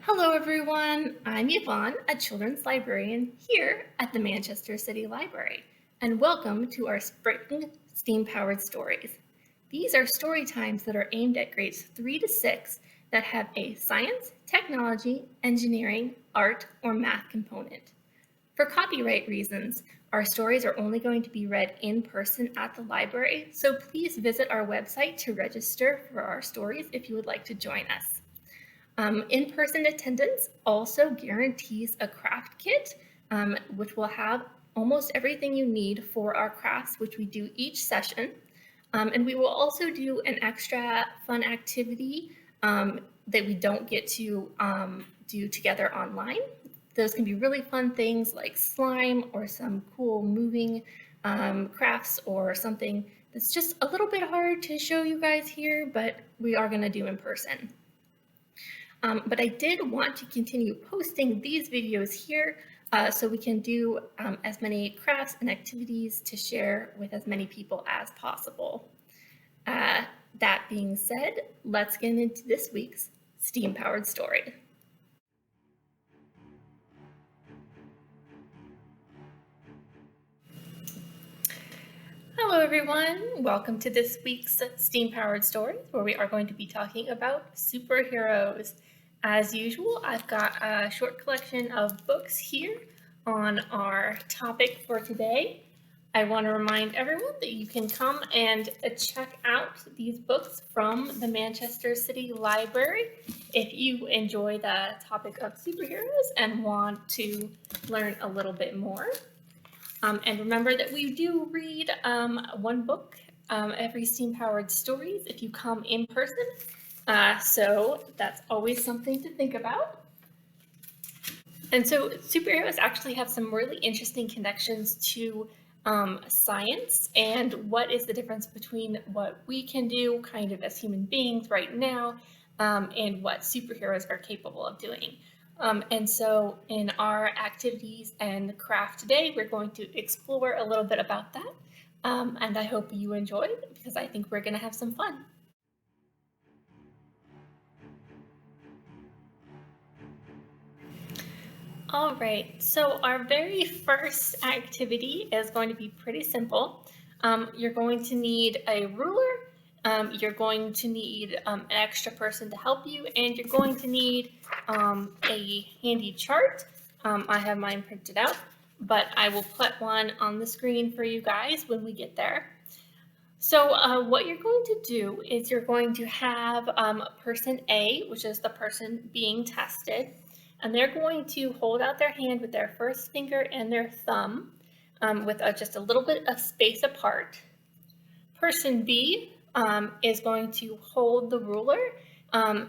Hello everyone, I'm Yvonne, a children's librarian here at the Manchester City Library, and welcome to our Spring STEAM-powered stories. These are story times that are aimed at grades 3 to 6 that have a science, technology, engineering, art, or math component. For copyright reasons, our stories are only going to be read in person at the library, so please visit our website to register for our stories if you would like to join us. In-person attendance also guarantees a craft kit, which will have almost everything you need for our crafts, which we do each session. And we will also do an extra fun activity that we don't get to do together online. Those can be really fun things like slime or some cool moving crafts or something that's just a little bit hard to show you guys here, but we are going to do in person. But I did want to continue posting these videos here so we can do as many crafts and activities to share with as many people as possible. That being said, let's get into this week's STEAM-powered story. Hello everyone, welcome to this week's STEAM-powered story where we are going to be talking about superheroes. As usual, I've got a short collection of books here on our topic for today. I want to remind everyone that you can come and check out these books from the Manchester City Library if you enjoy the topic of superheroes and want to learn a little bit more. And remember that we do read one book every STEAM-powered stories if you come in person. So that's always something to think about. And so superheroes actually have some really interesting connections to science and what is the difference between what we can do kind of as human beings right now and what superheroes are capable of doing. And so in our activities and craft today, we're going to explore a little bit about that. And I hope you enjoy it because I think we're going to have some fun. All right, so our very first activity is going to be pretty simple. You're going to need a ruler, you're going to need an extra person to help you, and you're going to need a handy chart. I have mine printed out, but I will put one on the screen for you guys when we get there. So what you're going to do is you're going to have person A, which is the person being tested, and they're going to hold out their hand with their first finger and their thumb with just a little bit of space apart. Person B is going to hold the ruler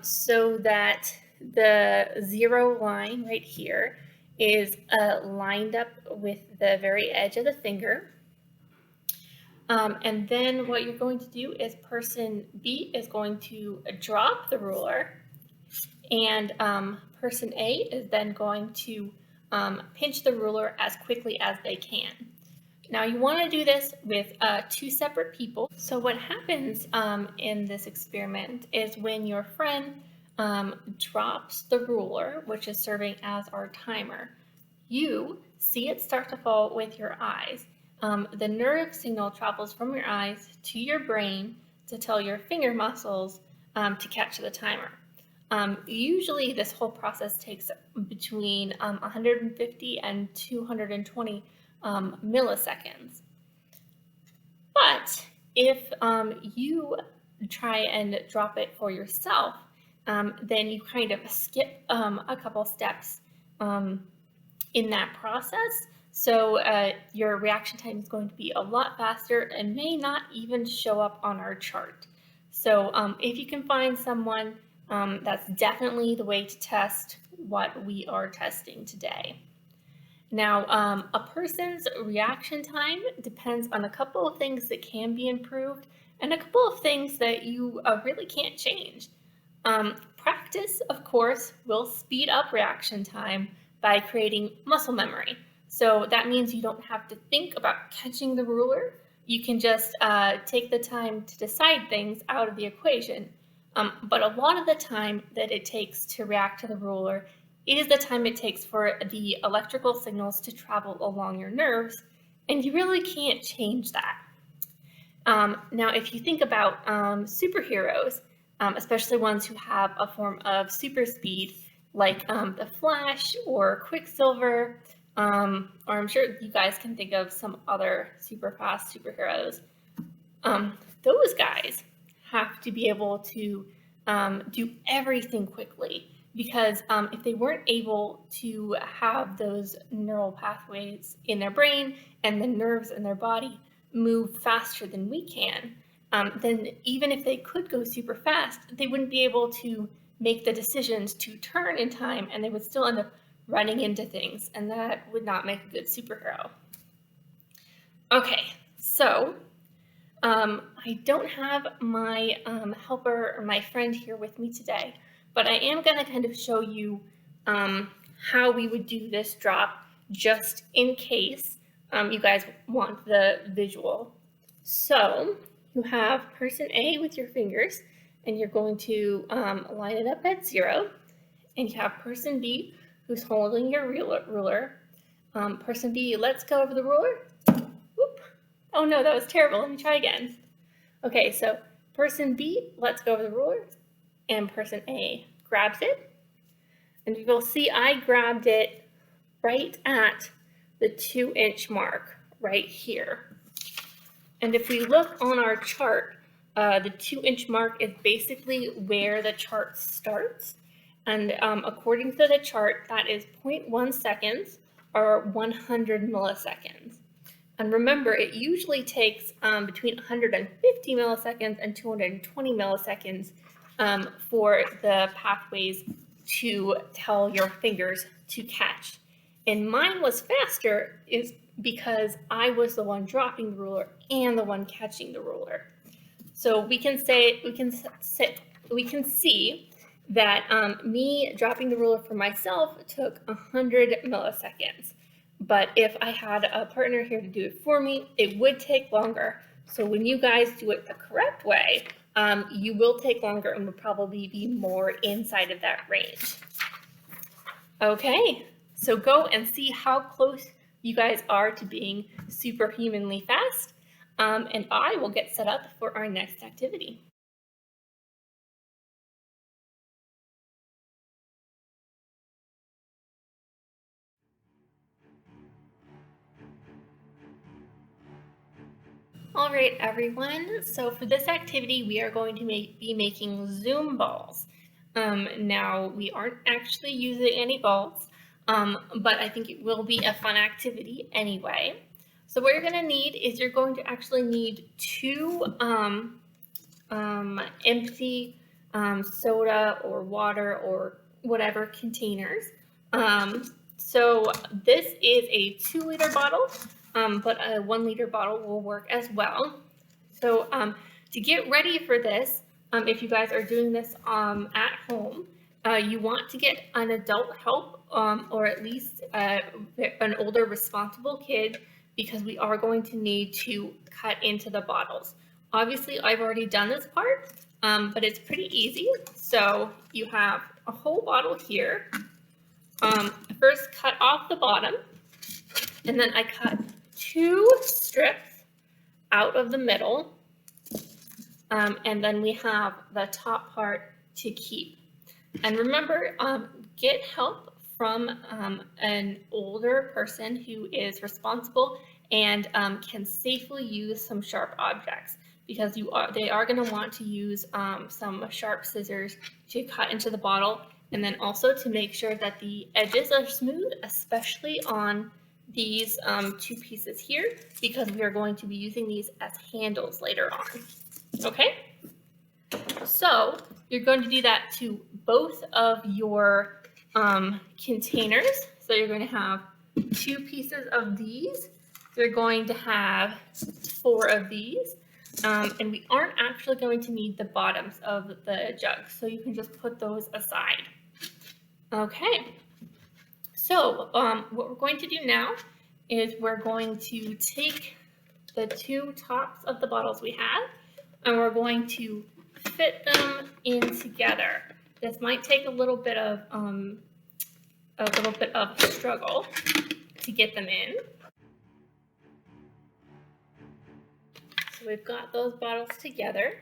so that the 0 line right here is lined up with the very edge of the finger. And then what you're going to do is person B is going to drop the ruler, and person A is then going to pinch the ruler as quickly as they can. Now you want to do this with 2 separate people. So what happens in this experiment is when your friend drops the ruler, which is serving as our timer, you see it start to fall with your eyes. The nerve signal travels from your eyes to your brain to tell your finger muscles to catch the timer. Usually this whole process takes between 150 and 220 milliseconds. But if you try and drop it for yourself, then you kind of skip a couple steps in that process. So your reaction time is going to be a lot faster and may not even show up on our chart. So if you can find someone, that's definitely the way to test what we are testing today. Now, a person's reaction time depends on a couple of things that can be improved and a couple of things that you really can't change. Practice, of course, will speed up reaction time by creating muscle memory. So that means you don't have to think about catching the ruler. You can just take the time to decide things out of the equation. But a lot of the time that it takes to react to the ruler is the time it takes for the electrical signals to travel along your nerves, and you really can't change that. Now, if you think about superheroes, especially ones who have a form of super speed, like the Flash or Quicksilver, or I'm sure you guys can think of some other super fast superheroes, those guys have to be able to do everything quickly, because if they weren't able to have those neural pathways in their brain and the nerves in their body move faster than we can, then even if they could go super fast, they wouldn't be able to make the decisions to turn in time, and they would still end up running into things, and that would not make a good superhero. Okay, so I don't have my helper or my friend here with me today, but I am going to kind of show you how we would do this drop, just in case you guys want the visual. So you have person A with your fingers, and you're going to line it up at 0, and you have person B who's holding your ruler. Person B lets go of the ruler. Whoop. Oh no, that was terrible. Let me try again. Okay, so person B lets go of the ruler, and person A grabs it. And you'll see I grabbed it right at the 2-inch mark right here. And if we look on our chart, the 2-inch mark is basically where the chart starts. And according to the chart, that is 0.1 seconds or 100 milliseconds. And remember, it usually takes between 150 milliseconds and 220 milliseconds for the pathways to tell your fingers to catch. And mine was faster is because I was the one dropping the ruler and the one catching the ruler. So we can see that me dropping the ruler for myself took 100 milliseconds. But if I had a partner here to do it for me, it would take longer. So when you guys do it the correct way, you will take longer and will probably be more inside of that range. Okay, so go and see how close you guys are to being superhumanly fast, and I will get set up for our next activity. All right, everyone. So for this activity, we are going to be making Zoom balls. Now, we aren't actually using any balls, but I think it will be a fun activity anyway. So what you're going to need is you're going to actually need 2 empty soda or water or whatever containers. So this is a 2-liter bottle. But a 1-liter bottle will work as well. So to get ready for this, if you guys are doing this at home, you want to get an adult help or at least an older responsible kid, because we are going to need to cut into the bottles. Obviously, I've already done this part, but it's pretty easy. So you have a whole bottle here. First cut off the bottom, and then I cut 2 strips out of the middle, and then we have the top part to keep. And remember, get help from an older person who is responsible and can safely use some sharp objects, because they are going to want to use some sharp scissors to cut into the bottle, and then also to make sure that the edges are smooth, especially on these 2 pieces here, because we are going to be using these as handles later on. Okay, so you're going to do that to both of your containers. So you're going to have 2 pieces of these. You're going to have 4 of these, and we aren't actually going to need the bottoms of the jugs, so you can just put those aside. Okay. So what we're going to do now is we're going to take the 2 tops of the bottles we have, and we're going to fit them in together. This might take a little bit of struggle to get them in. So we've got those bottles together.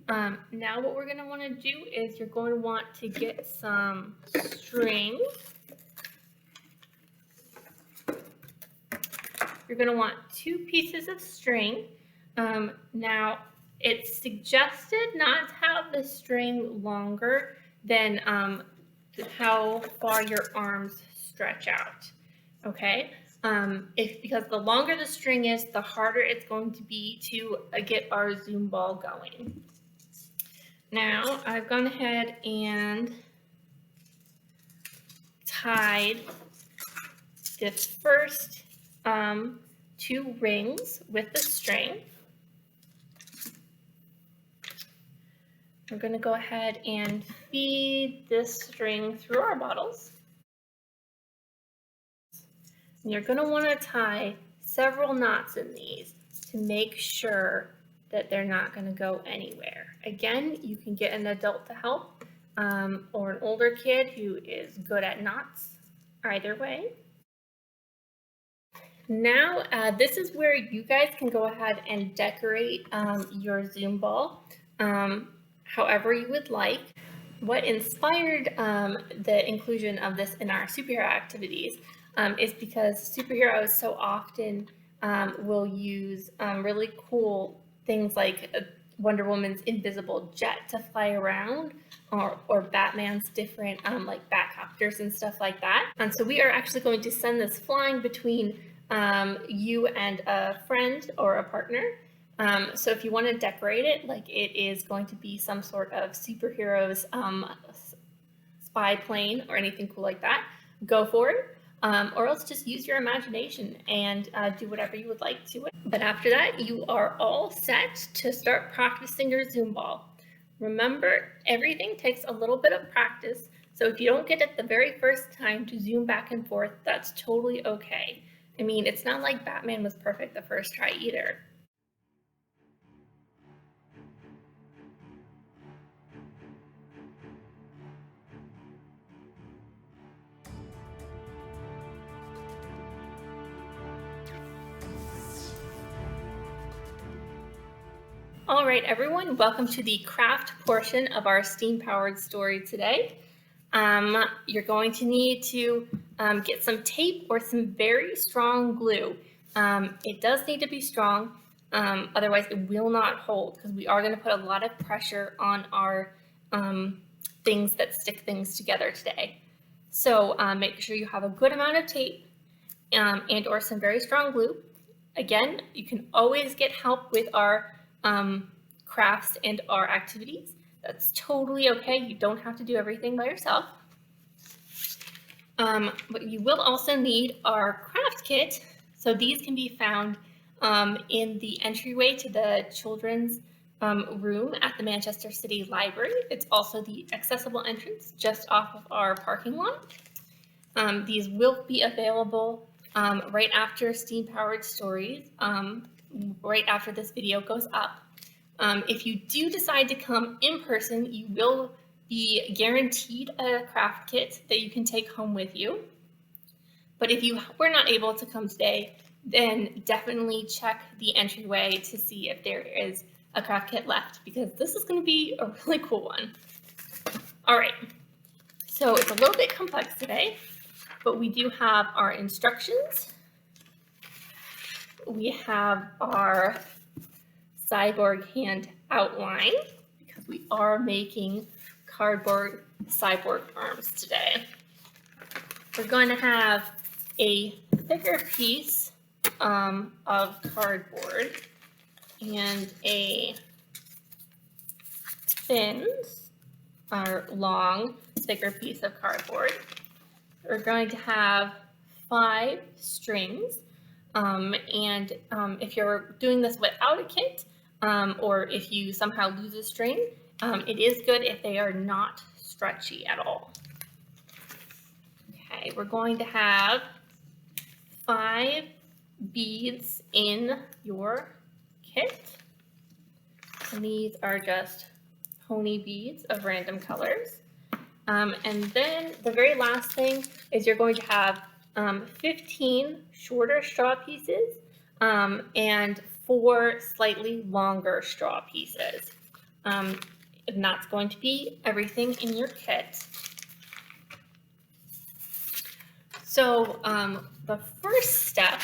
Now what we're going to want to do is you're going to want to get some string. You're going to want 2 pieces of string. Now it's suggested not to have the string longer than how far your arms stretch out. Okay? Because the longer the string is, the harder it's going to be to get our Zoom ball going. Now I've gone ahead and tied the first 2 rings with the string. We're going to go ahead and feed this string through our bottles. And you're going to want to tie several knots in these to make sure that they're not going to go anywhere. Again, you can get an adult to help or an older kid who is good at knots, either way. Now, this is where you guys can go ahead and decorate your Zoom ball however you would like. What inspired the inclusion of this in our superhero activities is because superheroes so often will use really cool things like Wonder Woman's invisible jet to fly around, or Batman's different like Batcopters and stuff like that. And so we are actually going to send this flying between you and a friend or a partner. So if you want to decorate it like it is going to be some sort of superheroes spy plane or anything cool like that, go for it. Or else just use your imagination and do whatever you would like to it. But after that, you are all set to start practicing your Zoom ball. Remember, everything takes a little bit of practice, so if you don't get it the very first time to zoom back and forth, that's totally okay. I mean, it's not like Batman was perfect the first try either. All right, everyone, welcome to the craft portion of our steam-powered story today. You're going to need to get some tape or some very strong glue. It does need to be strong, otherwise it will not hold, because we are going to put a lot of pressure on our things that stick things together today. So make sure you have a good amount of tape and or some very strong glue. Again, you can always get help with our crafts and our activities. That's totally okay. You don't have to do everything by yourself. But you will also need our craft kit. So these can be found in the entryway to the children's room at the Manchester City Library. It's also the accessible entrance just off of our parking lot. These will be available right after Steam Powered Stories, right after this video goes up. If you do decide to come in person, you will be guaranteed a craft kit that you can take home with you. But if you were not able to come today, then definitely check the entryway to see if there is a craft kit left, because this is going to be a really cool one. All right, so it's a little bit complex today, but we do have our instructions. We have our cyborg hand outline, because we are making cardboard cyborg arms today. We're going to have a thicker piece of cardboard and a thin or long, thicker piece of cardboard. We're going to have 5 strings, and if you're doing this without a kit, or if you somehow lose a string, it is good if they are not stretchy at all. Okay, we're going to have 5 beads in your kit, and these are just pony beads of random colors. And then the very last thing is you're going to have 15 shorter straw pieces and 4 slightly longer straw pieces. And that's going to be everything in your kit. So the first step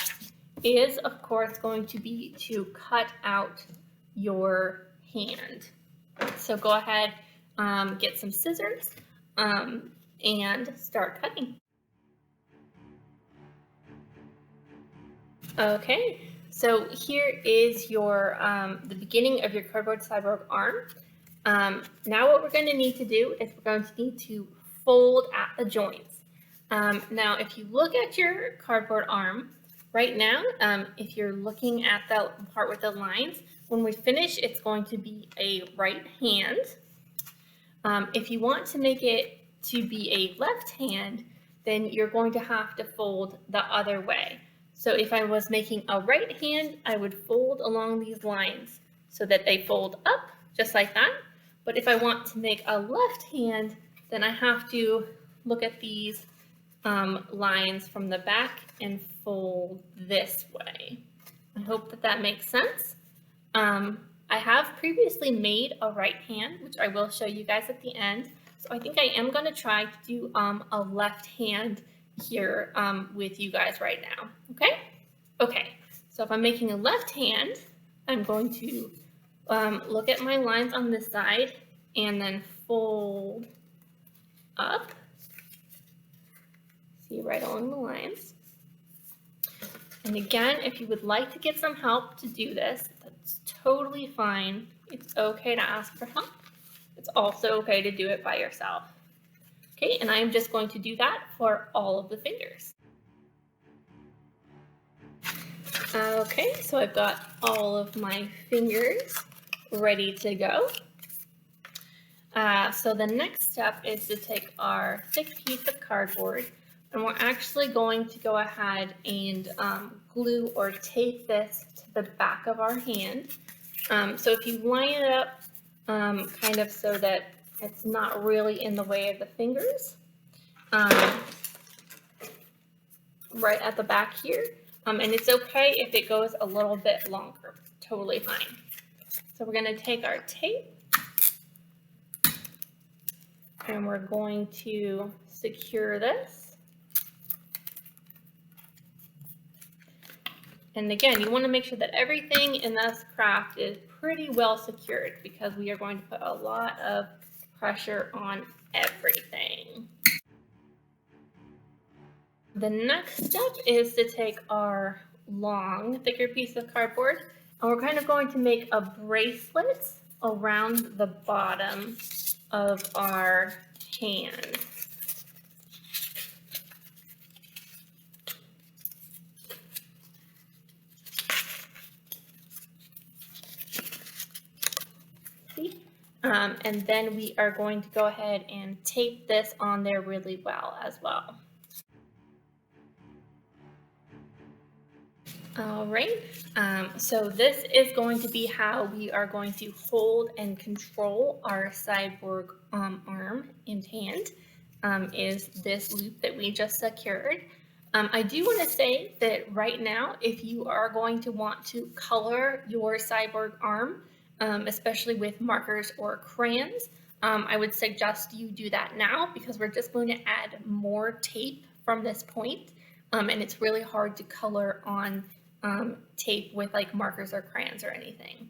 is, of course, going to be to cut out your hand. So go ahead, get some scissors, and start cutting. Okay, so here is your the beginning of your cardboard cyborg arm. Now what we're going to need to do is we're going to need to fold at the joints. Now if you look at your cardboard arm right now, if you're looking at the part with the lines, when we finish it's going to be a right hand. If you want to make it to be a left hand, then you're going to have to fold the other way. So if I was making a right hand, I would fold along these lines so that they fold up just like that. But if I want to make a left hand, then I have to look at these lines from the back and fold this way. I hope that that makes sense. I have previously made a right hand, which I will show you guys at the end. So I think I am going to try to do a left hand here with you guys right now. Okay? Okay, so if I'm making a left hand, I'm going to look at my lines on this side and then fold up. See right along the lines. And again, if you would like to get some help to do this, that's totally fine. It's okay to ask for help. It's also okay to do it by yourself. Okay, and I'm just going to do that for all of the fingers. Okay, so I've got all of my fingers ready to go. So the next step is to take our thick piece of cardboard, and we're actually going to go ahead and glue or tape this to the back of our hand. So if you line it up kind of so that it's not really in the way of the fingers, right at the back here, and it's okay if it goes a little bit longer, totally fine. So we're going to take our tape and we're going to secure this. And again, you want to make sure that everything in this craft is pretty well secured because we are going to put a lot of pressure on everything. The next step is to take our long, thicker piece of cardboard, and we're kind of going to make a bracelet around the bottom of our hand. And then we are going to go ahead and tape this on there really well as well. All right, so this is going to be how we are going to hold and control our cyborg arm and hand, is this loop that we just secured. I do want to say that right now, if you are going to want to color your cyborg arm, especially with markers or crayons, I would suggest you do that now because we're just going to add more tape from this point, and it's really hard to color on tape with like markers or crayons or anything.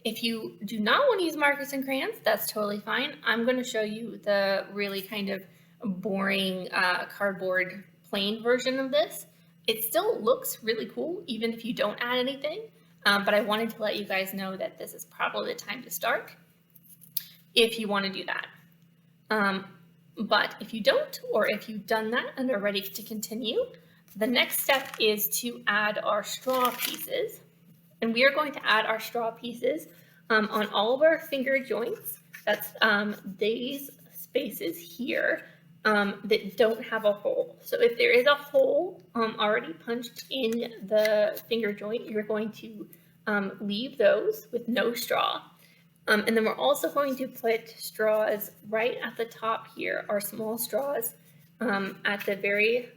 If you do not want to use markers and crayons, that's totally fine. I'm going to show you the really kind of boring cardboard plain version of this. It still looks really cool even if you don't add anything. But I wanted to let you guys know that this is probably the time to start if you want to do that. But if you don't, or if you've done that and are ready to continue, the next step is to add our straw pieces. And we are going to add our straw pieces on all of our finger joints. That's these spaces here that don't have a hole. So if there is a hole already punched in the finger joint, you're going to leave those with no straw. And then we're also going to put straws right at the top here, our small straws at the very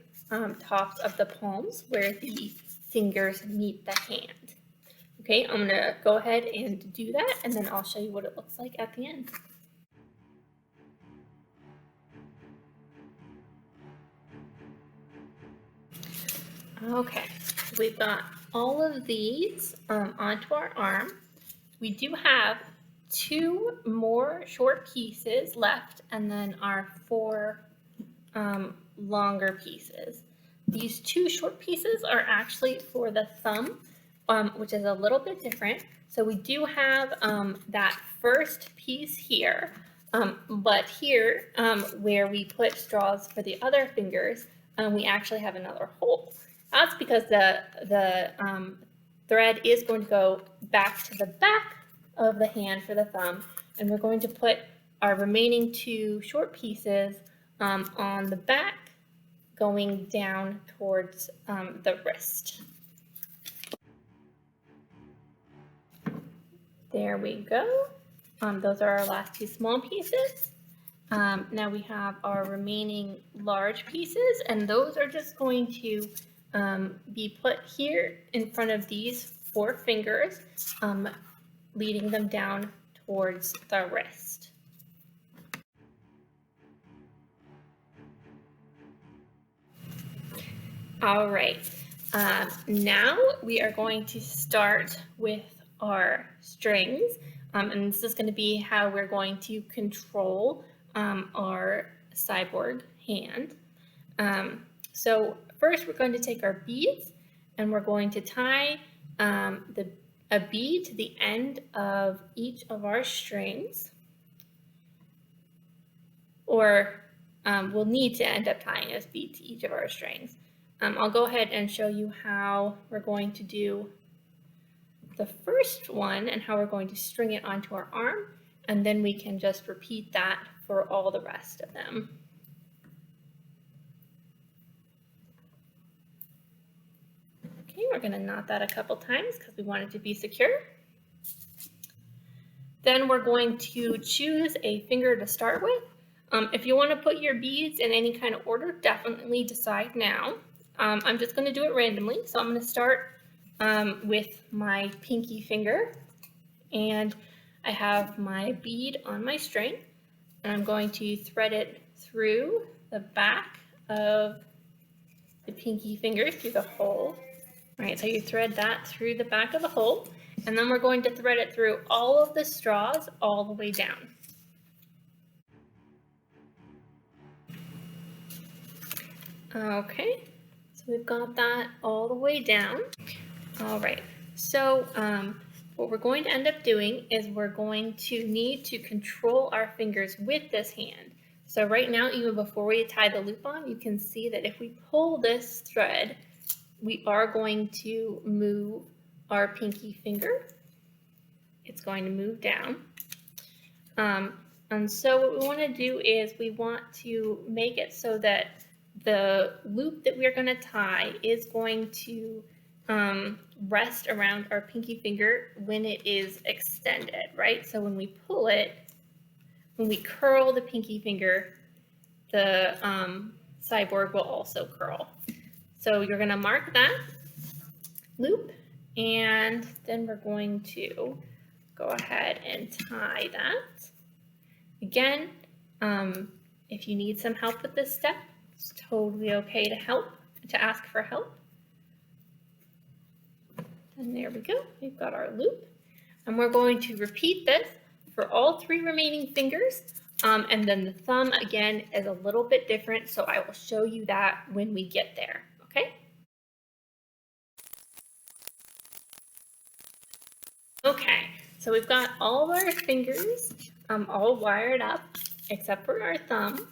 tops of the palms where the fingers meet the hand. Okay, I'm gonna go ahead and do that, and then I'll show you what it looks like at the end. Okay, we've got all of these onto our arm. We do have 2 more short pieces left, and then our 4 longer pieces. These 2 short pieces are actually for the thumb, which is a little bit different. So we do have that first piece here, but here where we put straws for the other fingers, we actually have another hole. That's because the thread is going to go back to the back of the hand for the thumb, and we're going to put our remaining 2 short pieces on the back, going down towards the wrist. There we go. Those are our last 2 small pieces. Now we have our remaining large pieces, and those are just going to be put here in front of these 4 fingers, leading them down towards the wrist. All right, now we are going to start with our strings, and this is going to be how we're going to control our cyborg hand. So first we're going to take our beads, and we're going to tie a bead to the end of each of our strings, or we'll need to end up tying a bead to each of our strings. I'll go ahead and show you how we're going to do the first one and how we're going to string it onto our arm, and then we can just repeat that for all the rest of them. Okay, we're going to knot that a couple times because we want it to be secure. Then we're going to choose a finger to start with. If you want to put your beads in any kind of order, definitely decide now. I'm just going to do it randomly, so I'm going to start with my pinky finger, and I have my bead on my string, and I'm going to thread it through the back of the pinky finger through the hole. All right, so you thread that through the back of the hole, and then we're going to thread it through all of the straws all the way down. Okay, so we've got that all the way down. All right, so what we're going to end up doing is we're going to need to control our fingers with this hand. So right now, even before we tie the loop on, you can see that if we pull this thread, we are going to move our pinky finger. It's going to move down. And so what we want to do is we want to make it so that the loop that we're going to tie is going to rest around our pinky finger when it is extended, right? So when we pull it, when we curl the pinky finger, the cyborg will also curl. So you're going to mark that loop, and then we're going to go ahead and tie that. Again, if you need some help with this step, it's totally okay to ask for help. And there we go, we've got our loop. And we're going to repeat this for all 3 remaining fingers. And then the thumb, again, is a little bit different, so I will show you that when we get there, okay? Okay, so we've got all of our fingers all wired up, except for our thumb.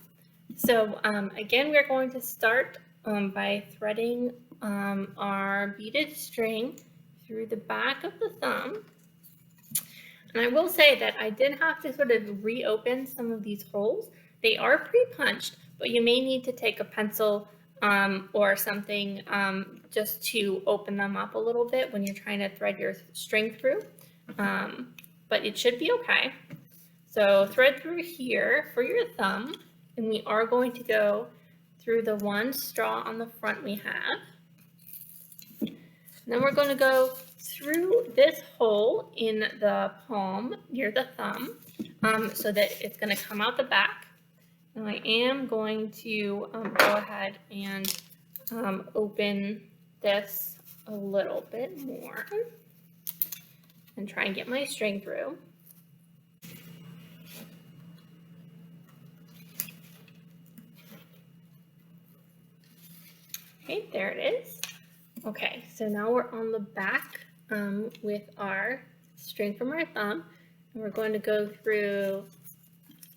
So again, we're going to start by threading our beaded string through the back of the thumb. And I will say that I did have to sort of reopen some of these holes. They are pre-punched, but you may need to take a pencil or something just to open them up a little bit when you're trying to thread your string through. but it should be okay. So thread through here for your thumb, and we are going to go through the one straw on the front we have. And then we're going to go through this hole in the palm near the thumb so that it's going to come out the back. And I am going to go ahead and open this a little bit more and try and get my string through. Okay, there it is. Okay, so now we're on the back with our string from our thumb, and we're going to go through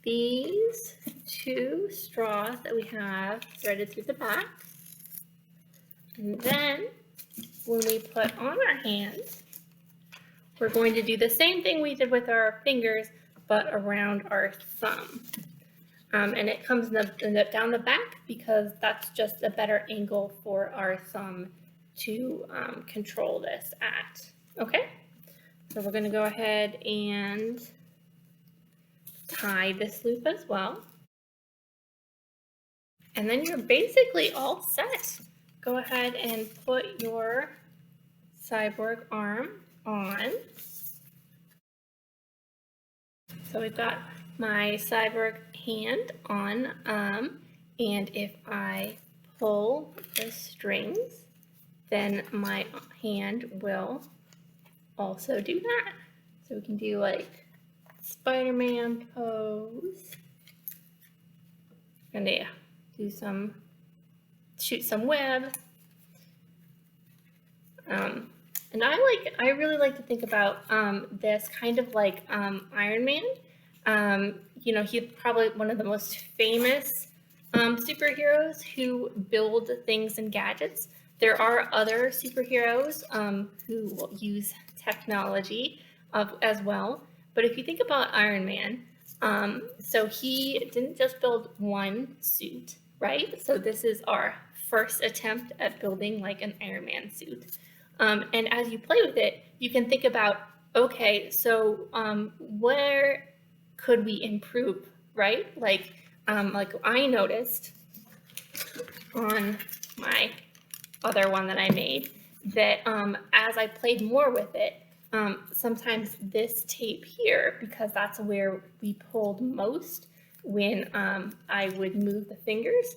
these two straws that we have threaded through the back. And then when we put on our hands, we're going to do the same thing we did with our fingers, but around our thumb. And it comes down the back because that's just a better angle for our thumb to control this at. Okay, so we're going to go ahead and tie this loop as well. And then you're basically all set. Go ahead and put your cyborg arm on. So we've got my cyborg hand on, and if I pull the strings, then my hand will also do that. So we can do like Spider-Man pose, and yeah, do shoot some web. And I really like to think about this kind of like Iron Man. You know, he's probably one of the most famous superheroes who build things and gadgets. There are other superheroes who will use technology as well. But if you think about Iron Man, so he didn't just build one suit, right? So this is our first attempt at building like an Iron Man suit. And as you play with it, you can think about, okay, so where could we improve, right? Like I noticed on my other one that I made that as I played more with it, sometimes this tape here, because that's where we pulled most when I would move the fingers,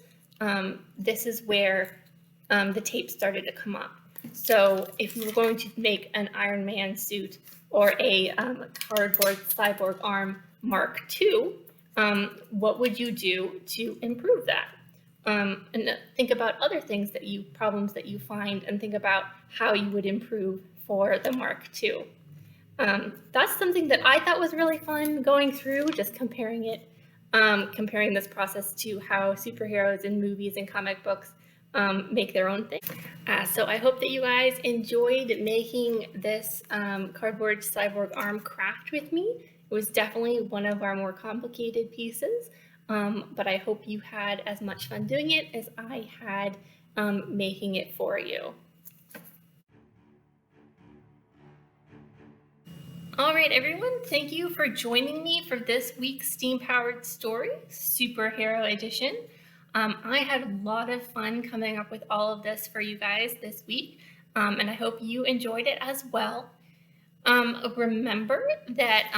this is where the tape started to come up. So if you were going to make an Iron Man suit or a cardboard cyborg arm Mark II, what would you do to improve that? And think about other things problems that you find, and think about how you would improve for the Mark II. That's something that I thought was really fun going through, just comparing this process to how superheroes in movies and comic books make their own thing. So I hope that you guys enjoyed making this cardboard cyborg arm craft with me. It was definitely one of our more complicated pieces, but I hope you had as much fun doing it as I had making it for you. All right, everyone, thank you for joining me for this week's Steam-Powered Story, Superhero Edition. I had a lot of fun coming up with all of this for you guys this week, and I hope you enjoyed it as well. Remember that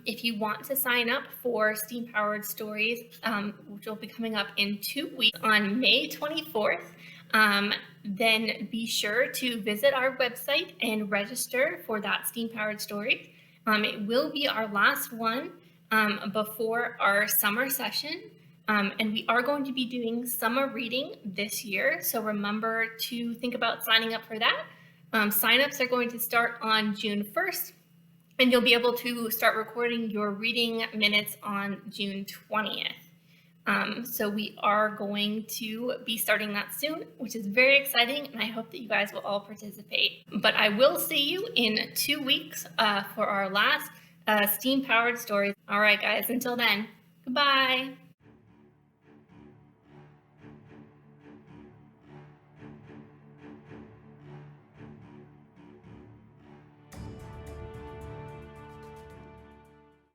if you want to sign up for Steam-Powered Stories, which will be coming up in 2 weeks on May 24th, then be sure to visit our website and register for that Steam-Powered Story. It will be our last one before our summer session, and we are going to be doing summer reading this year, so remember to think about signing up for that. Signups are going to start on June 1st, and you'll be able to start recording your reading minutes on June 20th. So we are going to be starting that soon, which is very exciting, and I hope that you guys will all participate. But I will see you in 2 weeks for our last Steam-Powered Stories. All right, guys, until then, goodbye.